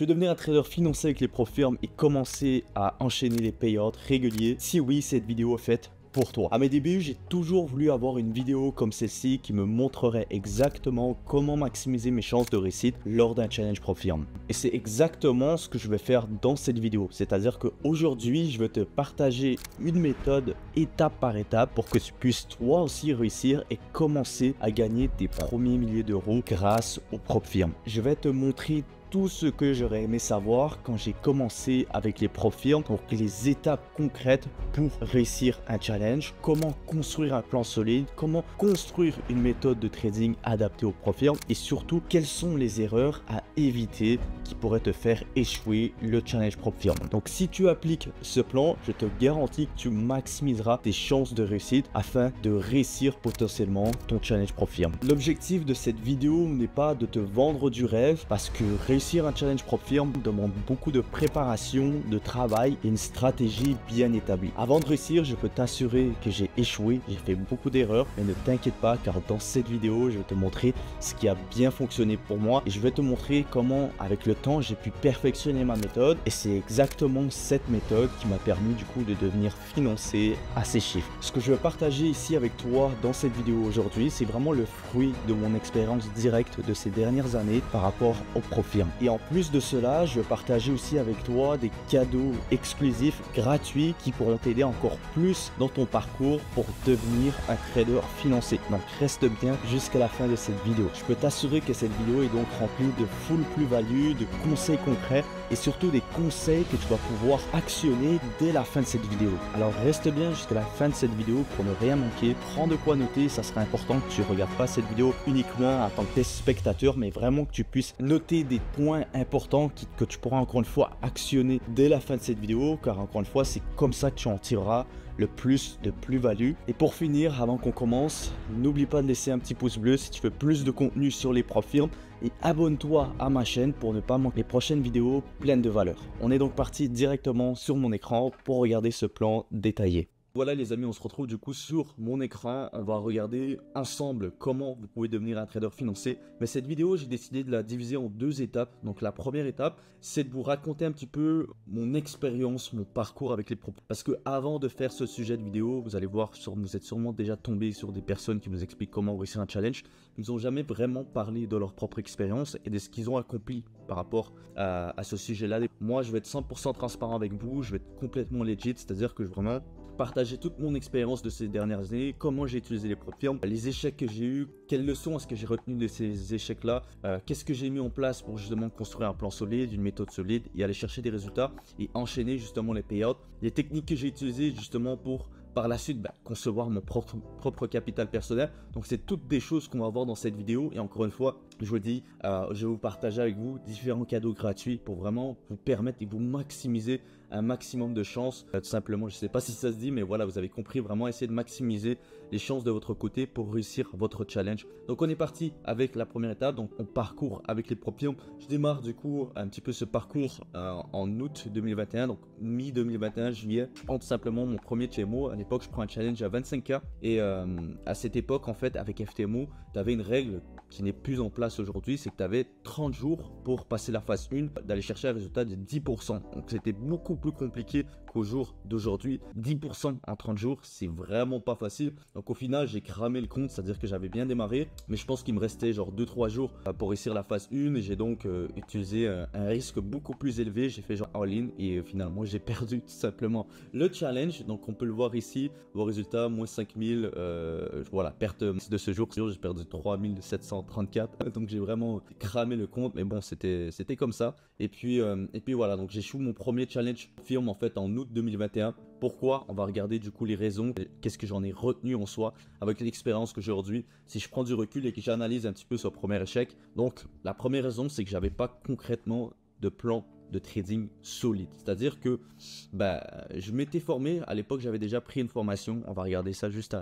Tu veux devenir un trader financier avec les ProFirm et commencer à enchaîner les payouts réguliers? Si oui, cette vidéo est faite pour toi. À mes débuts, j'ai toujours voulu avoir une vidéo comme celle-ci qui me montrerait exactement comment maximiser mes chances de réussite lors d'un challenge ProFirm. Et c'est exactement ce que je vais faire dans cette vidéo. C'est-à-dire qu'aujourd'hui, je vais te partager une méthode étape par étape pour que tu puisses toi aussi réussir et commencer à gagner tes premiers milliers d'euros grâce au ProFirm. Je vais te montrer tout ce que j'aurais aimé savoir quand j'ai commencé avec les ProFirm, donc les étapes concrètes pour réussir un challenge, comment construire un plan solide, comment construire une méthode de trading adaptée aux ProFirm et surtout quelles sont les erreurs à éviter qui pourraient te faire échouer le challenge ProFirm. Donc si tu appliques ce plan, je te garantis que tu maximiseras tes chances de réussite afin de réussir potentiellement ton challenge ProFirm. L'objectif de cette vidéo n'est pas de te vendre du rêve parce que réussir un challenge ProFirm demande beaucoup de préparation, de travail et une stratégie bien établie. Avant de réussir, je peux t'assurer que j'ai échoué, j'ai fait beaucoup d'erreurs, mais ne t'inquiète pas car dans cette vidéo, je vais te montrer ce qui a bien fonctionné pour moi et je vais te montrer comment avec le temps j'ai pu perfectionner ma méthode et c'est exactement cette méthode qui m'a permis du coup de devenir financier à ces chiffres. Ce que je vais partager ici avec toi dans cette vidéo aujourd'hui, c'est vraiment le fruit de mon expérience directe de ces dernières années par rapport au ProFirm. Et en plus de cela, je vais partager aussi avec toi des cadeaux exclusifs gratuits qui pourront t'aider encore plus dans ton parcours pour devenir un trader financier. Donc reste bien jusqu'à la fin de cette vidéo. Je peux t'assurer que cette vidéo est donc remplie de full plus-value, de conseils concrets et surtout des conseils que tu vas pouvoir actionner dès la fin de cette vidéo. Alors reste bien jusqu'à la fin de cette vidéo pour ne rien manquer. Prends de quoi noter, ça serait important que tu ne regardes pas cette vidéo uniquement en tant que spectateur, mais vraiment que tu puisses noter des points importants que tu pourras encore une fois actionner dès la fin de cette vidéo, car encore une fois, c'est comme ça que tu en tireras le plus de plus-value. Et pour finir, avant qu'on commence, n'oublie pas de laisser un petit pouce bleu si tu veux plus de contenu sur les ProFirm et abonne-toi à ma chaîne pour ne pas manquer les prochaines vidéos pleines de valeur. On est donc parti directement sur mon écran pour regarder ce plan détaillé. Voilà les amis, on se retrouve du coup sur mon écran. On va regarder ensemble comment vous pouvez devenir un trader financier. Mais cette vidéo, j'ai décidé de la diviser en deux étapes. Donc la première étape, c'est de vous raconter un petit peu mon expérience, mon parcours avec les propos. Parce que avant de faire ce sujet de vidéo, vous allez voir, vous êtes sûrement déjà tombé sur des personnes qui vous expliquent comment réussir un challenge. Ils n'ont jamais vraiment parlé de leur propre expérience et de ce qu'ils ont accompli par rapport à ce sujet-là. Moi, je vais être 100% transparent avec vous. Je vais être complètement legit, c'est-à-dire que je vraiment partager toute mon expérience de ces dernières années, comment j'ai utilisé les ProFirm, les échecs que j'ai eu, quelles leçons est-ce que j'ai retenu de ces échecs-là, qu'est-ce que j'ai mis en place pour justement construire un plan solide, une méthode solide et aller chercher des résultats et enchaîner justement les payouts, les techniques que j'ai utilisées justement pour par la suite concevoir mon propre capital personnel. Donc c'est toutes des choses qu'on va voir dans cette vidéo et encore une fois je vous dis, je vais vous partager avec vous différents cadeaux gratuits pour vraiment vous permettre et vous maximiser un maximum de chances. Tout simplement, je ne sais pas si ça se dit, mais voilà, vous avez compris, vraiment essayer de maximiser les chances de votre côté pour réussir votre challenge. Donc on est parti avec la première étape, donc on parcourt avec les ProFirm. Je démarre du coup un petit peu ce parcours en août 2021, donc mi-2021, juillet. Je prends tout simplement mon premier TMO. À l'époque, je prends un challenge à 25K et à cette époque, en fait, avec FTMO, tu avais une règle qui n'est plus en place aujourd'hui, c'est que tu avais 30 jours pour passer la phase 1, d'aller chercher un résultat de 10%. Donc c'était beaucoup plus compliqué qu'au jour d'aujourd'hui. 10% en 30 jours, c'est vraiment pas facile. Donc au final, j'ai cramé le compte, c'est-à-dire que j'avais bien démarré, mais je pense qu'il me restait genre 2-3 jours pour réussir la phase 1 et j'ai donc utilisé un risque beaucoup plus élevé. J'ai fait genre all-in et finalement, j'ai perdu tout simplement le challenge. Donc on peut le voir ici, vos résultats, moins 5000, voilà, perte de ce jour, j'ai perdu 3734. Donc j'ai vraiment cramé le compte, mais bon, c'était comme ça. Et puis voilà, donc j'échoue mon premier challenge firme en fait en août 2021. Pourquoi? On va regarder du coup les raisons, qu'est-ce que j'en ai retenu en soi avec l'expérience que j'ai aujourd'hui. Si je prends du recul et que j'analyse un petit peu ce premier échec, donc la première raison c'est que j'avais pas concrètement de plan de trading solide. C'est-à-dire que je m'étais formé, à l'époque j'avais déjà pris une formation, on va regarder ça juste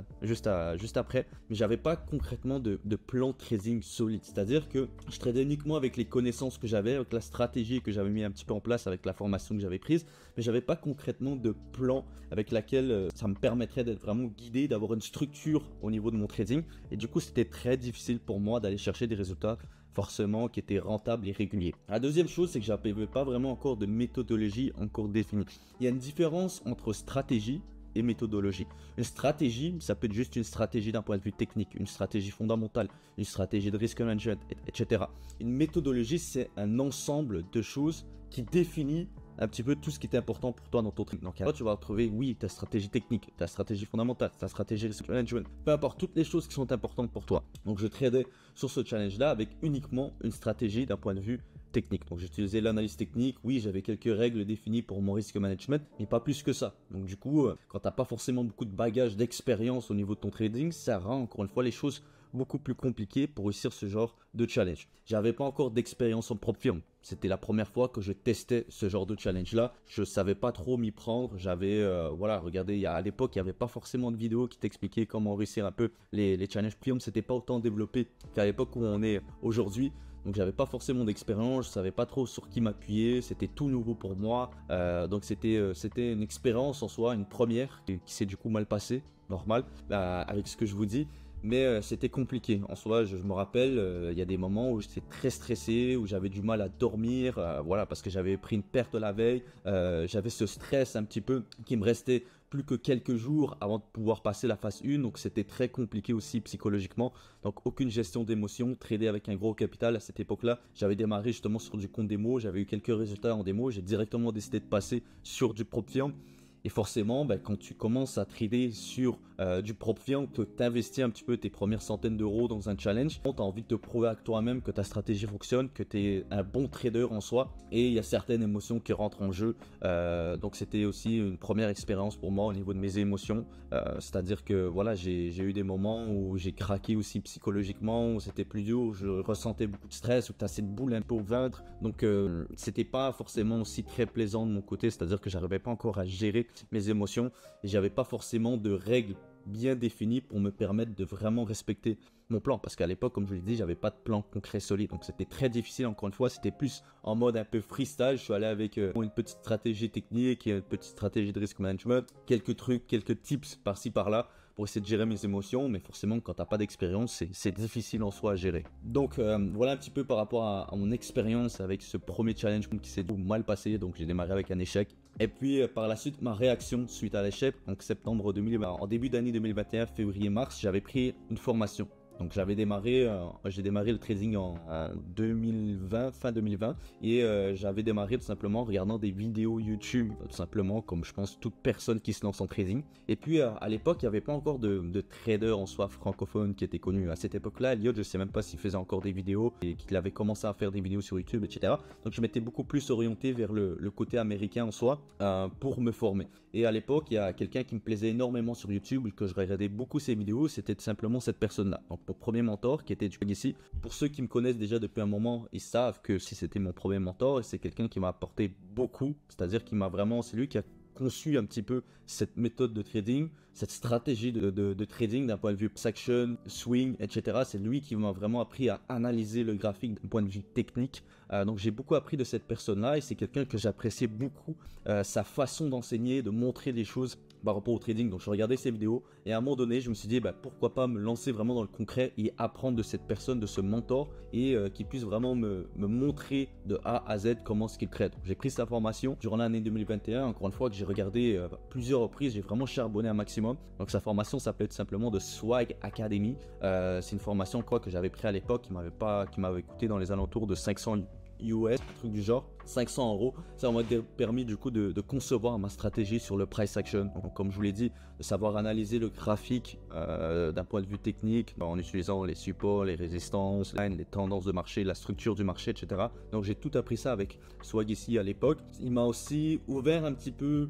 après, mais j'avais pas concrètement de plan de trading solide. C'est-à-dire que je tradais uniquement avec les connaissances que j'avais, avec la stratégie que j'avais mis un petit peu en place avec la formation que j'avais prise, mais j'avais pas concrètement de plan avec laquelle ça me permettrait d'être vraiment guidé, d'avoir une structure au niveau de mon trading. Et du coup c'était très difficile pour moi d'aller chercher des résultats forcément qui était rentable et régulier. La deuxième chose, c'est que j'avais pas vraiment encore de méthodologie encore définie. Il y a une différence entre stratégie et méthodologie. Une stratégie, ça peut être juste une stratégie d'un point de vue technique, une stratégie fondamentale, une stratégie de risk management, etc. Une méthodologie, c'est un ensemble de choses qui définit un petit peu tout ce qui est important pour toi dans ton truc. Donc là, tu vas retrouver, oui, ta stratégie technique, ta stratégie fondamentale, ta stratégie risk management, peu importe, toutes les choses qui sont importantes pour toi. Donc je tradais sur ce challenge-là avec uniquement une stratégie d'un point de vue technique. Donc j'utilisais l'analyse technique, oui, j'avais quelques règles définies pour mon risk management, mais pas plus que ça. Donc du coup, quand tu n'as pas forcément beaucoup de bagages, d'expérience au niveau de ton trading, ça rend encore une fois les choses beaucoup plus compliquées pour réussir ce genre de challenge. J'avais pas encore d'expérience en propre firme. C'était la première fois que je testais ce genre de challenge là. Je savais pas trop m'y prendre. J'avais, voilà, regardez, à l'époque, il n'y avait pas forcément de vidéos qui t'expliquaient comment réussir un peu les challenges premium. C'était pas autant développé qu'à l'époque où on est aujourd'hui. Donc j'avais pas forcément d'expérience, je savais pas trop sur qui m'appuyer, c'était tout nouveau pour moi. Donc c'était une expérience en soi, une première qui s'est du coup mal passée, normal, avec ce que je vous dis. Mais c'était compliqué. En soi, je me rappelle, il y a des moments où j'étais très stressé, où j'avais du mal à dormir, voilà, parce que j'avais pris une perte la veille. J'avais ce stress un petit peu qui me restait plus que quelques jours avant de pouvoir passer la phase 1. Donc c'était très compliqué aussi psychologiquement. Donc aucune gestion d'émotion, trader avec un gros capital à cette époque-là. J'avais démarré justement sur du compte démo, j'avais eu quelques résultats en démo. J'ai directement décidé de passer sur du propre firme. Et forcément, quand tu commences à trader sur du propre firme, que tu investis un petit peu tes premières centaines d'euros dans un challenge, tu as envie de te prouver à toi-même que ta stratégie fonctionne, que tu es un bon trader en soi. Et il y a certaines émotions qui rentrent en jeu. Donc c'était aussi une première expérience pour moi au niveau de mes émotions. C'est-à-dire que voilà, j'ai eu des moments où j'ai craqué aussi psychologiquement, où c'était plus dur, où je ressentais beaucoup de stress, où tu as cette boule un peu au ventre. Donc c'était pas forcément aussi très plaisant de mon côté, c'est-à-dire que j'arrivais pas encore à gérer mes émotions et j'avais pas forcément de règles bien définies pour me permettre de vraiment respecter mon plan, parce qu'à l'époque, comme je vous l'ai dit, j'avais pas de plan concret solide, donc c'était très difficile. Encore une fois, c'était plus en mode un peu freestyle. Je suis allé avec une petite stratégie technique et une petite stratégie de risk management, quelques trucs, quelques tips par-ci par-là pour essayer de gérer mes émotions, mais forcément quand tu n'as pas d'expérience, c'est difficile en soi à gérer. Donc voilà un petit peu par rapport à mon expérience avec ce premier challenge qui s'est mal passé. Donc j'ai démarré avec un échec. Et puis par la suite, ma réaction suite à l'échec, donc septembre 2020, en début d'année 2021, février-mars, j'avais pris une formation. Donc j'ai démarré le trading en 2020, fin 2020, et j'avais démarré tout simplement en regardant des vidéos YouTube, tout simplement comme je pense toute personne qui se lance en trading. Et puis à l'époque, il n'y avait pas encore de trader en soi francophone qui était connu. À cette époque-là, Elliott, je ne sais même pas s'il faisait encore des vidéos et qu'il avait commencé à faire des vidéos sur YouTube, etc. Donc je m'étais beaucoup plus orienté vers le côté américain en soi pour me former. Et à l'époque, il y a quelqu'un qui me plaisait énormément sur YouTube, que je regardais beaucoup ses vidéos, c'était tout simplement cette personne-là. Donc mon premier mentor qui était ici. Pour ceux qui me connaissent déjà depuis un moment, ils savent que si c'était mon premier mentor, et c'est quelqu'un qui m'a apporté beaucoup, c'est-à-dire qui m'a vraiment, c'est lui qui a conçu un petit peu cette méthode de trading, cette stratégie de trading d'un point de vue action, swing, etc. C'est lui qui m'a vraiment appris à analyser le graphique d'un point de vue technique. Donc j'ai beaucoup appris de cette personne-là et c'est quelqu'un que j'appréciais beaucoup, sa façon d'enseigner, de montrer les choses par rapport au trading. Donc je regardais ses vidéos et à un moment donné je me suis dit pourquoi pas me lancer vraiment dans le concret et apprendre de cette personne, de ce mentor, et qui puisse vraiment me montrer de A à Z comment ce qu'il trade. J'ai pris sa formation durant l'année 2021, encore une fois que j'ai regardé plusieurs reprises, j'ai vraiment charbonné un maximum. Donc sa formation s'appelait tout simplement de Swag Academy. C'est une formation que j'avais pris à l'époque qui m'avait coûté dans les alentours de 500 US, un truc du genre, 500 euros. Ça m'a permis du coup de concevoir ma stratégie sur le price action. Donc, comme je vous l'ai dit, de savoir analyser le graphique d'un point de vue technique en utilisant les supports, les résistances, les tendances de marché, la structure du marché, etc. Donc j'ai tout appris ça avec Swag ici à l'époque. Il m'a aussi ouvert un petit peu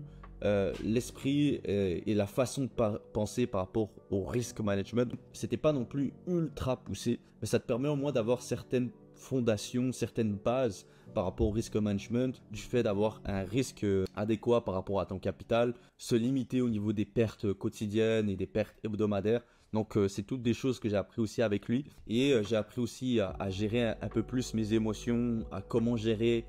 l'esprit et la façon de penser par rapport au risk management. C'était pas non plus ultra poussé, mais ça te permet au moins d'avoir certaines fondations, certaines bases par rapport au risk management, du fait d'avoir un risque adéquat par rapport à ton capital, se limiter au niveau des pertes quotidiennes et des pertes hebdomadaires. Donc c'est toutes des choses que j'ai appris aussi avec lui. Et j'ai appris aussi à gérer un peu plus mes émotions, à comment gérer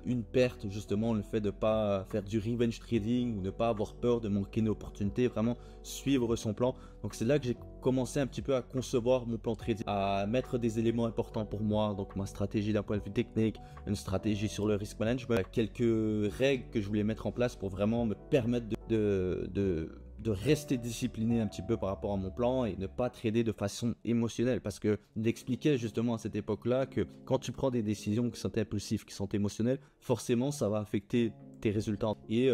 une perte, justement le fait de ne pas faire du revenge trading ou ne pas avoir peur de manquer une opportunité, vraiment suivre son plan. Donc c'est là que j'ai commencé un petit peu à concevoir mon plan trading, à mettre des éléments importants pour moi, donc ma stratégie d'un point de vue technique, une stratégie sur le risk management, quelques règles que je voulais mettre en place pour vraiment me permettre de rester discipliné un petit peu par rapport à mon plan et ne pas trader de façon émotionnelle, parce que il expliquait justement à cette époque-là que quand tu prends des décisions qui sont impulsives, qui sont émotionnelles, forcément ça va affecter tes résultats et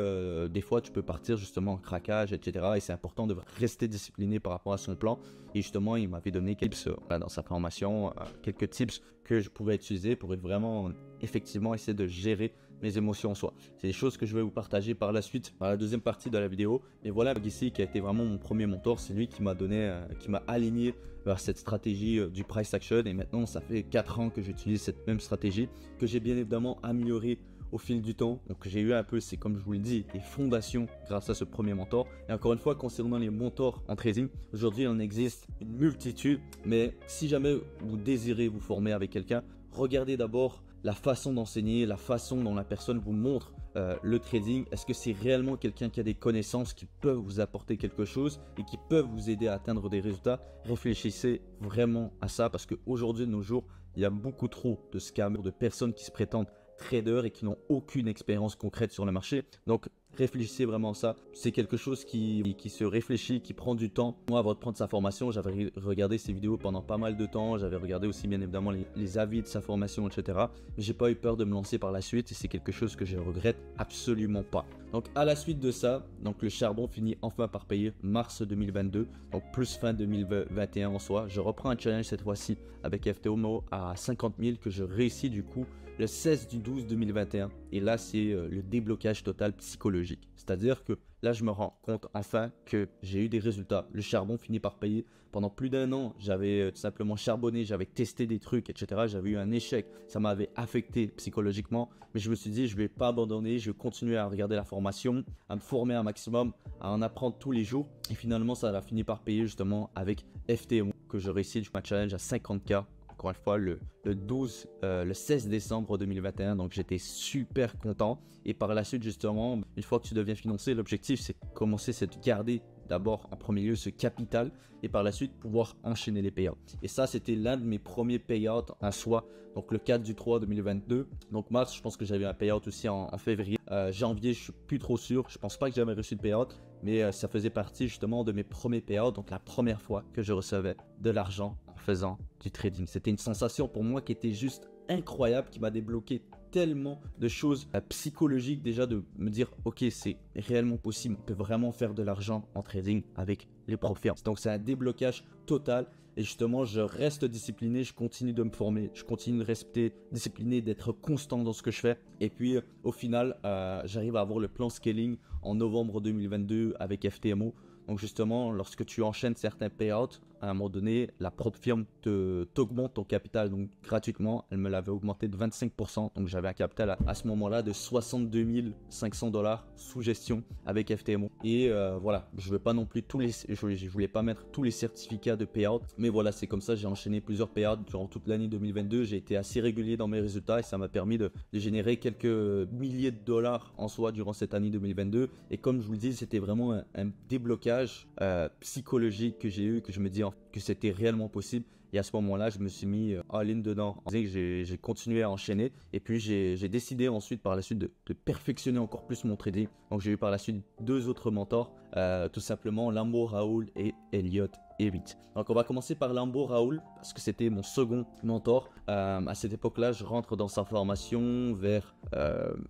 des fois tu peux partir justement en craquage, etc. Et c'est important de rester discipliné par rapport à son plan. Et justement il m'avait donné quelques tips dans sa formation, quelques tips que je pouvais utiliser pour vraiment effectivement essayer de gérer mes émotions en soi. C'est des choses que je vais vous partager par la suite, dans la deuxième partie de la vidéo. Mais voilà, ici qui a été vraiment mon premier mentor, c'est lui qui m'a donné, qui m'a aligné vers cette stratégie du price action. Et maintenant, ça fait 4 ans que j'utilise cette même stratégie, que j'ai bien évidemment améliorée au fil du temps. Donc j'ai eu un peu, c'est comme je vous le dis, des fondations grâce à ce premier mentor. Et encore une fois, concernant les mentors en trading, aujourd'hui il en existe une multitude. Mais si jamais vous désirez vous former avec quelqu'un, regardez d'abord la façon d'enseigner, la façon dont la personne vous montre le trading. Est-ce que c'est réellement quelqu'un qui a des connaissances qui peuvent vous apporter quelque chose et qui peuvent vous aider à atteindre des résultats? Réfléchissez vraiment à ça, parce qu'aujourd'hui de nos jours, il y a beaucoup trop de scammers, de personnes qui se prétendent traders et qui n'ont aucune expérience concrète sur le marché. Donc réfléchissez vraiment à ça. C'est quelque chose qui se réfléchit, qui prend du temps. Moi, avant de prendre sa formation, j'avais regardé ses vidéos pendant pas mal de temps. J'avais regardé aussi bien évidemment les avis de sa formation, etc. Mais j'ai pas eu peur de me lancer par la suite et c'est quelque chose que je regrette absolument pas. Donc à la suite de ça, donc le charbon finit enfin par payer mars 2022, donc plus fin 2021 en soi. Je reprends un challenge cette fois-ci avec FTMO à 50 000 que je réussis du coup le 16 du 12 2021. Et là, c'est le déblocage total psychologique. C'est-à-dire que là, je me rends compte enfin que j'ai eu des résultats. Le charbon finit par payer. Pendant plus d'un an, j'avais tout simplement charbonné, j'avais testé des trucs, etc. J'avais eu un échec. Ça m'avait affecté psychologiquement. Mais je me suis dit, je ne vais pas abandonner. Je vais continuer à regarder la formation, à me former un maximum, à en apprendre tous les jours. Et finalement, ça a fini par payer justement avec FTMO que je réussis du challenge à 50K. Encore une fois, le 16 décembre 2021, donc j'étais super content. Et par la suite, justement, une fois que tu deviens financier, l'objectif c'est de commencer, c'est de garder d'abord en premier lieu ce capital et par la suite pouvoir enchaîner les payouts. Et ça, c'était l'un de mes premiers payouts à soi, donc le 4 du 3 2022. Donc mars, je pense que j'avais un payout aussi en février. Janvier, je suis plus trop sûr, je pense pas que j'avais reçu de payout, mais ça faisait partie justement de mes premiers payouts, donc la première fois que je recevais de l'argent en faisant du trading. C'était une sensation pour moi qui était juste incroyable, qui m'a débloqué tellement de choses psychologiques, déjà de me dire ok, c'est réellement possible, on peut vraiment faire de l'argent en trading avec les profits. Donc c'est un déblocage total. Et justement, je reste discipliné, je continue de me former, je continue de rester discipliné, d'être constant dans ce que je fais. Et puis au final, j'arrive à avoir le plan scaling en novembre 2022 avec FTMO. Donc justement, lorsque tu enchaînes certains payouts, à un moment donné, la propre firme t'augmente ton capital donc gratuitement. Elle me l'avait augmenté de 25%. Donc j'avais un capital à ce moment-là de 62 500 $ sous gestion avec FTMO. Et voilà, je ne vais pas non plus je voulais pas mettre tous les certificats de payout. Mais voilà, c'est comme ça, j'ai enchaîné plusieurs payouts durant toute l'année 2022. J'ai été assez régulier dans mes résultats et ça m'a permis de générer quelques milliers de dollars en soi durant cette année 2022. Et comme je vous le dis, c'était vraiment un déblocage psychologique que j'ai eu, que je me dis que c'était réellement possible. Et à ce moment-là, je me suis mis all-in dedans. J'ai continué à enchaîner. Et puis, j'ai décidé ensuite, par la suite, de perfectionner encore plus mon trading. Donc, j'ai eu par la suite 2 autres mentors, tout simplement Lambo Raoul et Elliot Evit. Donc, on va commencer par Lambo Raoul parce que c'était mon second mentor. À cette époque-là, je rentre dans sa formation vers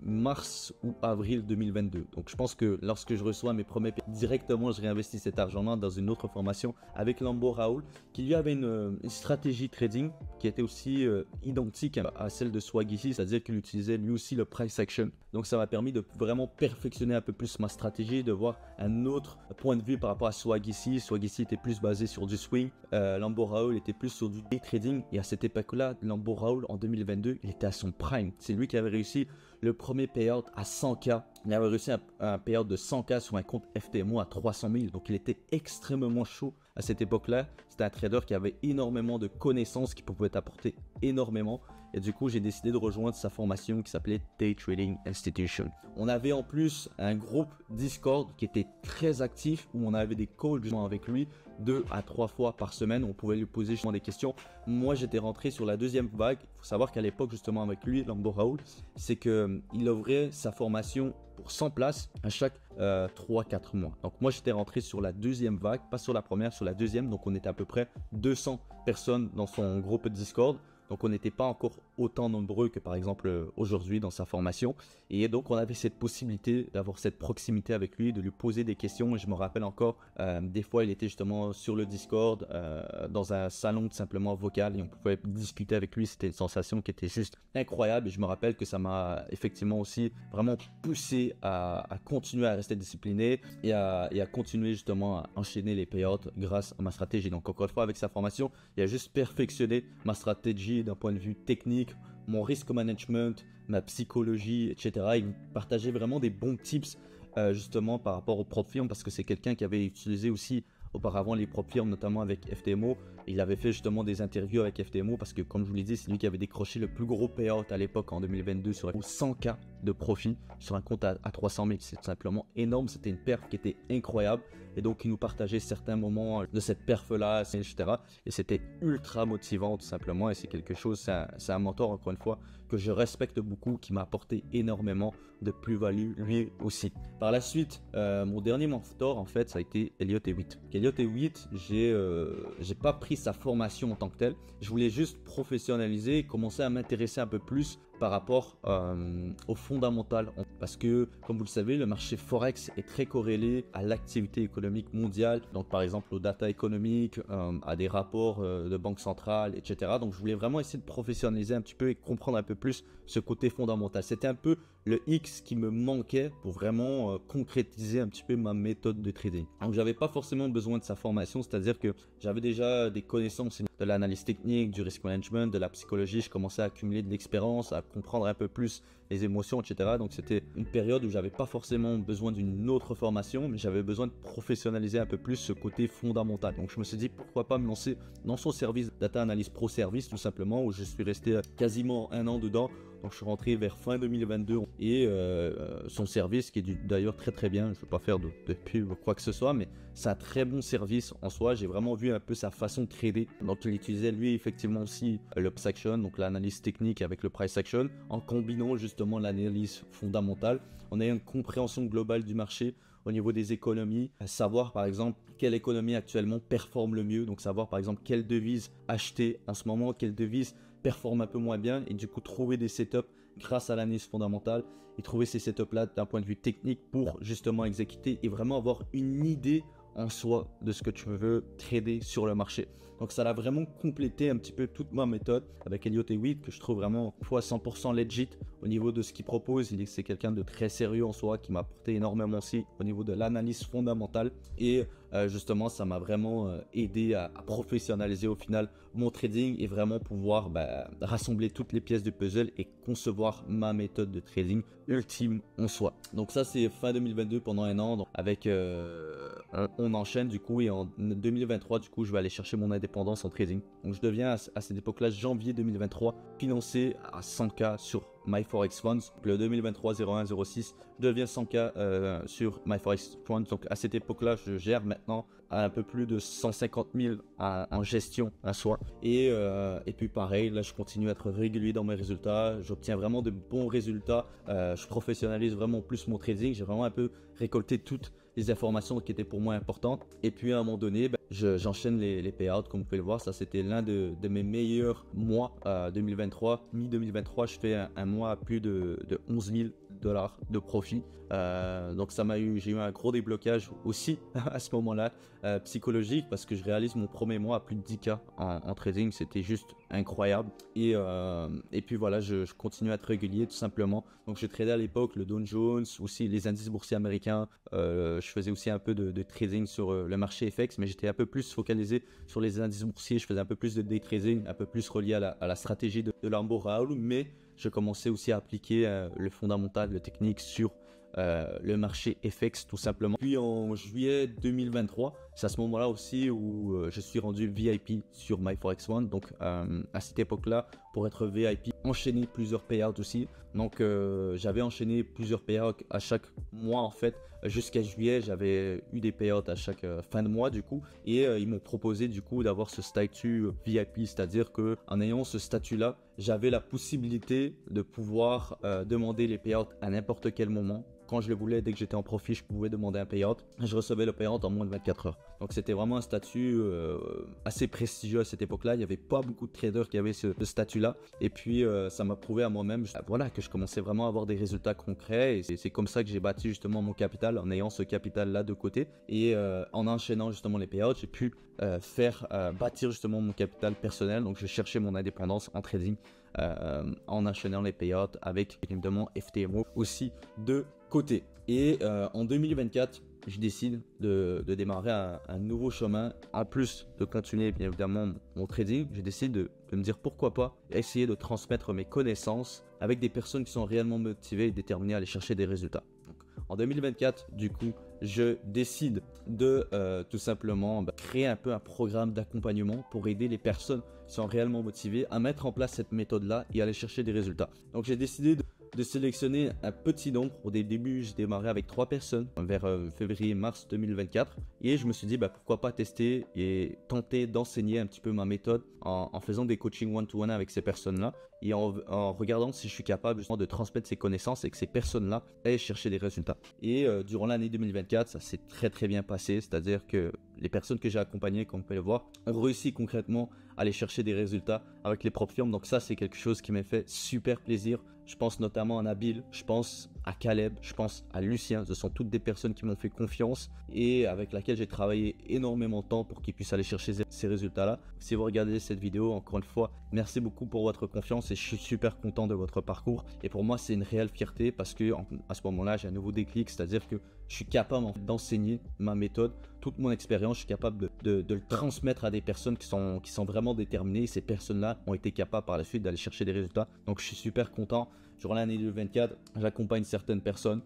mars ou avril 2022. Donc, je pense que lorsque je reçois mes premiers paiements, directement, je réinvestis cet argent-là dans une autre formation avec Lambo Raoul, qui lui avait une stratégie trading qui était aussi identique à celle de Swaggy, c'est-à-dire qu'il utilisait lui aussi le price action. Donc ça m'a permis de vraiment perfectionner un peu plus ma stratégie, de voir un autre point de vue par rapport à Swaggy. Swaggy était plus basé sur du swing, Lambo Raoul était plus sur du day trading. Et à cette époque-là, Lambo Raoul en 2022, il était à son prime. C'est lui qui avait réussi le premier payout à 100K. Il avait réussi un payout de 100K sur un compte FTMO à 300 000. Donc il était extrêmement chaud à cette époque-là, c'était un trader qui avait énormément de connaissances, qui pouvait t'apporter énormément. Et du coup, j'ai décidé de rejoindre sa formation qui s'appelait Day Trading Institution. On avait en plus un groupe Discord qui était très actif, où on avait des calls justement avec lui 2 à 3 fois par semaine. On pouvait lui poser justement des questions. Moi, j'étais rentré sur la deuxième vague. Il faut savoir qu'à l'époque, justement avec lui, Lambo Raoul, c'est qu'il ouvrait sa formation pour 100 places à chaque 3-4 mois. Donc moi, j'étais rentré sur la deuxième vague, pas sur la première, sur la deuxième. Donc on était à peu près 200 personnes dans son groupe Discord. Donc on n'était pas encore autant nombreux que par exemple aujourd'hui dans sa formation. Et donc on avait cette possibilité d'avoir cette proximité avec lui, de lui poser des questions. Et je me rappelle encore, des fois il était justement sur le Discord, dans un salon tout simplement vocal, et on pouvait discuter avec lui. C'était une sensation qui était juste incroyable. Et je me rappelle que ça m'a effectivement aussi vraiment poussé à continuer à rester discipliné et à continuer justement à enchaîner les payouts grâce à ma stratégie. Donc encore une fois, avec sa formation, il a juste perfectionné ma stratégie d'un point de vue technique, mon risk management, ma psychologie, etc. Il partageait vraiment des bons tips justement par rapport aux prop firms, parce que c'est quelqu'un qui avait utilisé aussi auparavant les prop firms, notamment avec FTMO. Il avait fait justement des interviews avec FTMO parce que, comme je vous l'ai dit, c'est lui qui avait décroché le plus gros payout à l'époque en 2022 sur 100K de profit sur un compte à 300 000. C'est tout simplement énorme. C'était une perf qui était incroyable. Et donc, il nous partageait certains moments de cette perf-là, etc. Et c'était ultra motivant, tout simplement. Et c'est quelque chose, c'est un mentor, encore une fois, que je respecte beaucoup, qui m'a apporté énormément de plus-value, lui aussi. Par la suite, mon dernier mentor, en fait, ça a été Elliott Hewitt. Elliott Hewitt, j'ai pas pris sa formation en tant que telle. Je voulais juste professionnaliser et commencer à m'intéresser un peu plus par rapport au fondamental. Parce que, comme vous le savez, le marché Forex est très corrélé à l'activité économique mondiale. Donc, par exemple, aux data économiques, à des rapports de banque centrale, etc. Donc, je voulais vraiment essayer de professionnaliser un petit peu et comprendre un peu plus ce côté fondamental. C'était un peu le X qui me manquait pour vraiment concrétiser un petit peu ma méthode de trading. Donc, j'avais pas forcément besoin de sa formation, c'est-à-dire que j'avais déjà des connaissances de l'analyse technique, du risk management, de la psychologie. Je commençais à accumuler de l'expérience, à comprendre un peu plus les émotions, etc. Donc, c'était une période où j'avais pas forcément besoin d'une autre formation, mais j'avais besoin de professionnaliser un peu plus ce côté fondamental. Donc, je me suis dit, pourquoi pas me lancer dans son service Data Analyst Pro Service, tout simplement, où je suis resté quasiment un an dedans. Donc je suis rentré vers fin 2022 et son service qui est d'ailleurs très très bien, je ne veux pas faire de pub ou quoi que ce soit, mais c'est un très bon service en soi. J'ai vraiment vu un peu sa façon de trader. Donc il utilisait lui effectivement aussi l'Ups Action, donc l'analyse technique avec le Price Action, en combinant justement l'analyse fondamentale. On a une compréhension globale du marché au niveau des économies, savoir par exemple quelle économie actuellement performe le mieux, donc savoir par exemple quelle devise acheter en ce moment, quelle devise performe un peu moins bien, et du coup trouver des setups grâce à l'analyse fondamentale et trouver ces setups là d'un point de vue technique pour justement exécuter et vraiment avoir une idée en soi de ce que tu veux trader sur le marché. Donc ça a vraiment complété un petit peu toute ma méthode avec Elliott Hewitt, que je trouve vraiment 100% legit au niveau de ce qu'il propose. C'est quelqu'un de très sérieux en soi, qui m'a apporté énormément aussi au niveau de l'analyse fondamentale, et justement ça m'a vraiment aidé à professionnaliser au final mon trading et vraiment pouvoir rassembler toutes les pièces du puzzle et concevoir ma méthode de trading ultime en soi. Donc ça c'est fin 2022, pendant un an. Donc avec on enchaîne du coup, et en 2023 du coup je vais aller chercher mon indépendance en trading. Donc je deviens à cette époque là, janvier 2023, financé à 100K sur MyForexFunds. Le 2023 0106 devient 100K sur MyForexFunds. Donc à cette époque là je gère maintenant un peu plus de 150 000 en gestion à soi, et puis pareil là je continue à être régulier dans mes résultats, j'obtiens vraiment de bons résultats, je professionnalise vraiment plus mon trading, j'ai vraiment un peu récolté toutes les informations qui étaient pour moi importantes, et puis à un moment donné j'enchaîne les payouts. Comme vous pouvez le voir, ça c'était l'un de mes meilleurs mois 2023. Mi-2023 je fais un mois à plus de 11 000 $ de profit. Donc j'ai eu un gros déblocage aussi à ce moment-là, psychologique, parce que je réalise mon premier mois à plus de 10K en trading. C'était juste incroyable, et puis voilà, je continue à être régulier tout simplement. Donc je tradais à l'époque le Dow Jones, aussi les indices boursiers américains. Je faisais aussi un peu de trading sur le marché FX, mais j'étais un peu plus focalisé sur les indices boursiers. Je faisais un peu plus de day trading, un peu plus relié à la stratégie de Lambo Raoul, mais je commençais aussi à appliquer le fondamental, le technique sur le marché FX tout simplement. Puis en juillet 2023, C'est à ce moment-là aussi où je suis rendu VIP sur MyForexOne. Donc à cette époque-là, pour être VIP, enchaîner plusieurs payouts aussi. Donc j'avais enchaîné plusieurs payouts à chaque mois en fait. Jusqu'à juillet, j'avais eu des payouts à chaque fin de mois du coup. Et ils m'ont proposé du coup d'avoir ce statut VIP. C'est-à-dire que en ayant ce statut-là, j'avais la possibilité de pouvoir demander les payouts à n'importe quel moment. Quand je le voulais, dès que j'étais en profit, je pouvais demander un payout. Je recevais le payout en moins de 24 heures. Donc c'était vraiment un statut assez prestigieux à cette époque-là. Il n'y avait pas beaucoup de traders qui avaient ce statut-là. Et puis ça m'a prouvé à moi-même voilà, que je commençais vraiment à avoir des résultats concrets. Et c'est comme ça que j'ai bâti justement mon capital, en ayant ce capital-là de côté. Et en enchaînant justement les payouts, j'ai pu bâtir justement mon capital personnel. Donc je cherchais mon indépendance en trading en enchaînant les payouts avec évidemment FTMO aussi de côté. Et en 2024, je décide de démarrer un nouveau chemin. En plus de continuer bien évidemment mon trading, je décide de me dire pourquoi pas essayer de transmettre mes connaissances avec des personnes qui sont réellement motivées et déterminées à aller chercher des résultats. Donc, en 2024, du coup, je décide de tout simplement créer un peu un programme d'accompagnement pour aider les personnes qui sont réellement motivées à mettre en place cette méthode-là et aller chercher des résultats. Donc, j'ai décidé de sélectionner un petit nombre. Au début, j'ai démarré avec 3 personnes vers février-mars 2024 et je me suis dit pourquoi pas tester et tenter d'enseigner un petit peu ma méthode en faisant des coachings one-to-one avec ces personnes-là et en regardant si je suis capable justement de transmettre ces connaissances et que ces personnes-là aillent chercher des résultats. Et durant l'année 2024, ça s'est très bien passé, c'est-à-dire que les personnes que j'ai accompagnées, comme vous pouvez le voir, ont réussi concrètement à aller chercher des résultats avec les propres firmes. Donc ça, c'est quelque chose qui m'a fait super plaisir. Je pense notamment à Nabil, je pense à Caleb, je pense à Lucien. Ce sont toutes des personnes qui m'ont fait confiance et avec laquelle j'ai travaillé énormément de temps pour qu'ils puissent aller chercher ces résultats-là. Si vous regardez cette vidéo, encore une fois, merci beaucoup pour votre confiance et je suis super content de votre parcours. Et pour moi, c'est une réelle fierté parce que à ce moment-là, j'ai un nouveau déclic, c'est-à-dire que je suis capable d'enseigner ma méthode, toute mon expérience, je suis capable de le transmettre à des personnes qui sont vraiment déterminées. Et ces personnes-là ont été capables par la suite d'aller chercher des résultats. Donc je suis super content. Durant l'année 2024, j'accompagne certaines personnes.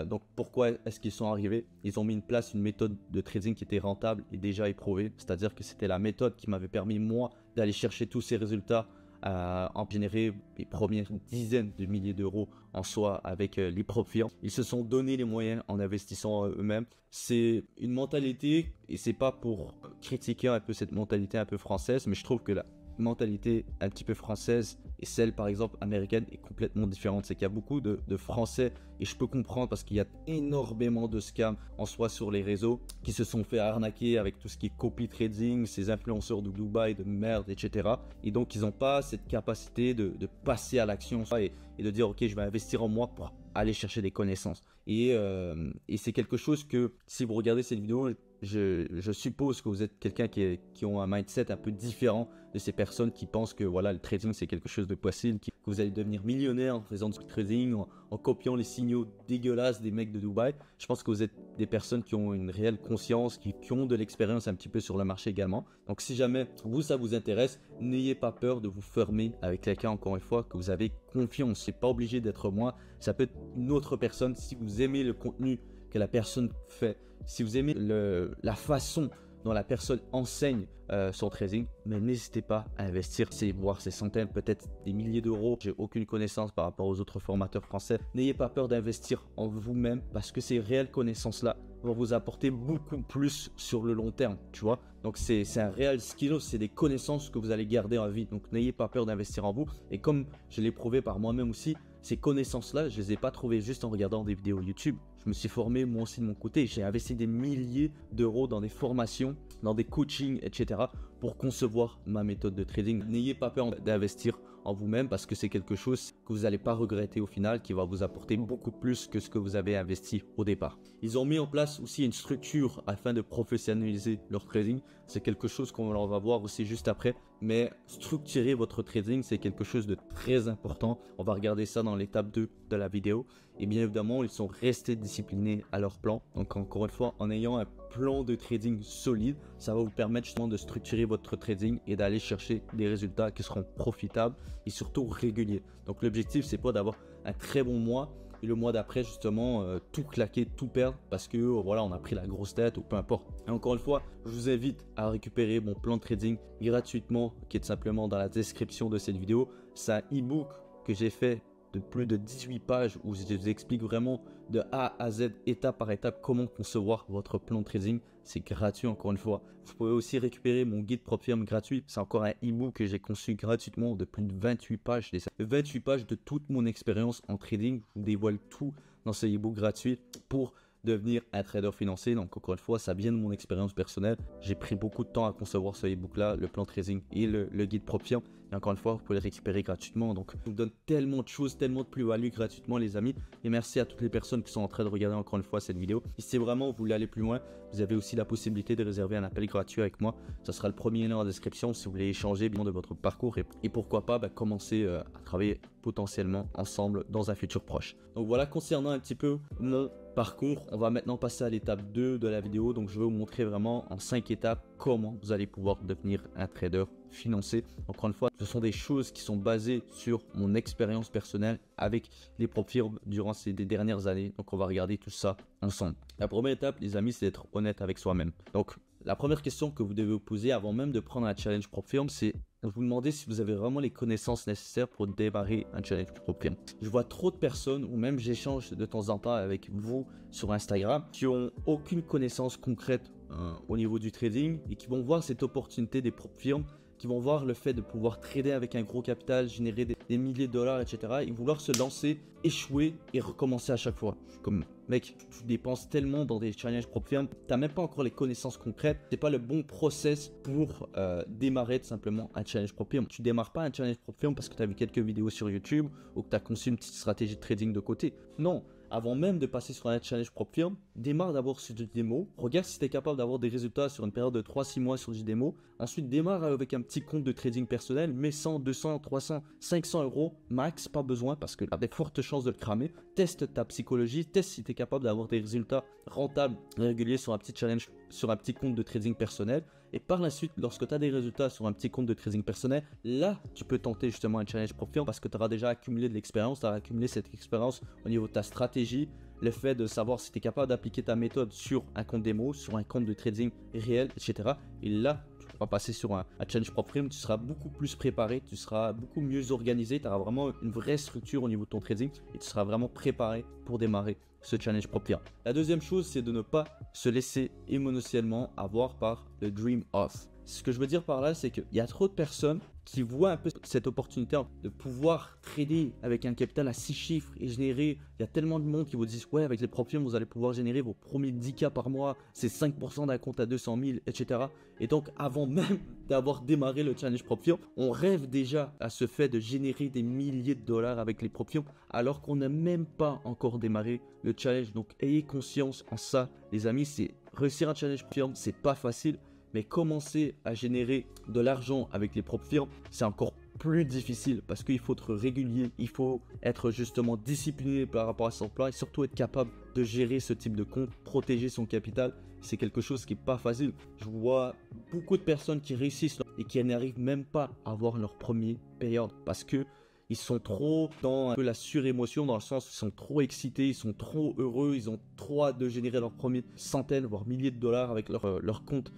Donc pourquoi est-ce qu'ils sont arrivés? Ils ont mis en place une méthode de trading qui était rentable et déjà éprouvée. C'est-à-dire que c'était la méthode qui m'avait permis moi d'aller chercher tous ces résultats, en générer les premières dizaines de milliers d'euros en soi avec les propres firmes. Ils se sont donné les moyens en investissant eux-mêmes. C'est une mentalité, et c'est pas pour critiquer un peu cette mentalité un peu française, mais je trouve que la mentalité un petit peu française et celle par exemple américaine est complètement différente. C'est qu'il y a beaucoup de Français, et je peux comprendre parce qu'il y a énormément de scams en soi sur les réseaux qui se sont fait arnaquer avec tout ce qui est copy trading, ces influenceurs de Dubaï de merde, etc. Et donc ils n'ont pas cette capacité de passer à l'action et de dire ok, je vais investir en moi pour aller chercher des connaissances. Et c'est quelque chose que si vous regardez cette vidéo, je suppose que vous êtes quelqu'un qui ont un mindset un peu différent de ces personnes qui pensent que voilà, le trading c'est quelque chose de possible, que vous allez devenir millionnaire en faisant du trading, en copiant les signaux dégueulasses des mecs de Dubaï. Je pense que vous êtes des personnes qui ont une réelle conscience, qui ont de l'expérience un petit peu sur le marché également. Donc si jamais ça vous intéresse, n'ayez pas peur de vous former avec quelqu'un, encore une fois, que vous avez confiance. C'est pas obligé d'être moi, ça peut être une autre personne. Si vous aimez le contenu que la personne fait, si vous aimez la façon dont la personne enseigne son trading, mais n'hésitez pas à investir, voire ces centaines, peut-être des milliers d'euros. J'ai aucune connaissance par rapport aux autres formateurs français. N'ayez pas peur d'investir en vous-même parce que ces réelles connaissances-là vont vous apporter beaucoup plus sur le long terme, tu vois. Donc c'est un réel skill, c'est des connaissances que vous allez garder en vie. Donc n'ayez pas peur d'investir en vous. Et comme je l'ai prouvé par moi-même aussi, ces connaissances-là, je les ai pas trouvées juste en regardant des vidéos YouTube. Je me suis formé moi aussi de mon côté. J'ai investi des milliers d'euros dans des formations, dans des coachings, etc. pour concevoir ma méthode de trading. N'ayez pas peur d'investir en vous-même parce que c'est quelque chose que vous n'allez pas regretter au final, qui va vous apporter beaucoup plus que ce que vous avez investi au départ. Ils ont mis en place aussi une structure afin de professionnaliser leur trading. C'est quelque chose qu'on va voir aussi juste après. Mais structurer votre trading, c'est quelque chose de très important. On va regarder ça dans l'étape 2 de la vidéo. Et bien évidemment, ils sont restés disciplinés à leur plan. Donc encore une fois, en ayant un plan de trading solide, ça va vous permettre justement de structurer votre trading et d'aller chercher des résultats qui seront profitables et surtout réguliers. Donc l'objectif, c'est pas d'avoir un très bon mois et le mois d'après justement tout claquer, tout perdre parce que voilà, on a pris la grosse tête ou peu importe. Et encore une fois, je vous invite à récupérer mon plan de trading gratuitement qui est tout simplement dans la description de cette vidéo. C'est un e-book que j'ai fait de plus de 18 pages où je vous explique vraiment de A à Z, étape par étape, comment concevoir votre plan de trading. C'est gratuit encore une fois. Vous pouvez aussi récupérer mon guide propre firme gratuit. C'est encore un e-book que j'ai conçu gratuitement de plus de 28 pages. 28 pages de toute mon expérience en trading. Je vous dévoile tout dans ce e-book gratuit pour devenir un trader financier. Donc encore une fois, ça vient de mon expérience personnelle. J'ai pris beaucoup de temps à concevoir ce e-book là, le plan de trading et le guide propre firme. Et encore une fois, vous pouvez le récupérer gratuitement. Donc je vous donne tellement de choses, tellement de plus-value gratuitement les amis. Et merci à toutes les personnes qui sont en train de regarder encore une fois cette vidéo. Et si vraiment vous voulez aller plus loin, vous avez aussi la possibilité de réserver un appel gratuit avec moi. Ça sera le premier lien dans la description si vous voulez échanger bien de votre parcours et pourquoi pas commencer à travailler potentiellement ensemble dans un futur proche. Donc voilà, concernant un petit peu mon parcours, on va maintenant passer à l'étape 2 de la vidéo. Donc je vais vous montrer vraiment en 5 étapes comment vous allez pouvoir devenir un trader financier. Encore une fois, ce sont des choses qui sont basées sur mon expérience personnelle avec les propres firmes durant ces dernières années. Donc on va regarder tout ça ensemble. La première étape les amis, c'est d'être honnête avec soi-même. Donc la première question que vous devez vous poser avant même de prendre un challenge propre firme, c'est vous demander si vous avez vraiment les connaissances nécessaires pour démarrer un challenge propre firme. Je vois trop de personnes, ou même j'échange de temps en temps avec vous sur Instagram, qui ont aucune connaissance concrète au niveau du trading et qui vont voir cette opportunité des propres firmes, qui vont voir le fait de pouvoir trader avec un gros capital, générer des milliers de dollars, etc. et vouloir se lancer, échouer et recommencer à chaque fois. Comme mec, tu dépenses tellement dans des challenges propres firmes, tu n'as même pas encore les connaissances concrètes, c'est pas le bon process pour démarrer tout simplement un challenge propre firme. Tu démarres pas un challenge propre firme parce que tu as vu quelques vidéos sur YouTube ou que tu as conçu une petite stratégie de trading de côté. Non. Avant même de passer sur un challenge propre firme, démarre d'abord sur du démo. Regarde si tu es capable d'avoir des résultats sur une période de 3-6 mois sur du démo. Ensuite, démarre avec un petit compte de trading personnel. Mets 100, 200, 300, 500 euros max, pas besoin parce que tu as des fortes chances de le cramer. Teste ta psychologie, teste si tu es capable d'avoir des résultats rentables, réguliers sur un petit challenge, sur un petit compte de trading personnel. Et par la suite, lorsque tu as des résultats sur un petit compte de trading personnel, là, tu peux tenter justement un challenge propre firme parce que tu auras déjà accumulé de l'expérience, tu auras accumulé cette expérience au niveau de ta stratégie, le fait de savoir si tu es capable d'appliquer ta méthode sur un compte démo, sur un compte de trading réel, etc. Et là, tu pourras passer sur un challenge propre firme, tu seras beaucoup plus préparé, tu seras beaucoup mieux organisé, tu auras vraiment une vraie structure au niveau de ton trading et tu seras vraiment préparé pour démarrer ce challenge propre firme. La deuxième chose, c'est de ne pas se laisser émotionnellement avoir par le dream off. Ce que je veux dire par là, c'est qu'il y a trop de personnes qui voient un peu cette opportunité de pouvoir trader avec un capital à 6 chiffres et générer. Il y a tellement de monde qui vous disent ouais, avec les propres firmes, vous allez pouvoir générer vos premiers 10K par mois, c'est 5% d'un compte à 200 000, etc. Et donc, avant même d'avoir démarré le challenge propre firme, on rêve déjà à ce fait de générer des milliers de dollars avec les propres firmes alors qu'on n'a même pas encore démarré le challenge. Donc, ayez conscience en ça, les amis. C'est réussir un challenge propre firme, c'est pas facile. Mais commencer à générer de l'argent avec les propres firmes, c'est encore plus difficile parce qu'il faut être régulier, il faut être justement discipliné par rapport à son plan et surtout être capable de gérer ce type de compte, protéger son capital. C'est quelque chose qui n'est pas facile. Je vois beaucoup de personnes qui réussissent et qui n'arrivent même pas à avoir leur premier payout parce que ils sont trop dans un peu la surémotion, dans le sens où ils sont trop excités, ils sont trop heureux, ils ont trop hâte de générer leurs premières centaines, voire milliers de dollars avec leur compte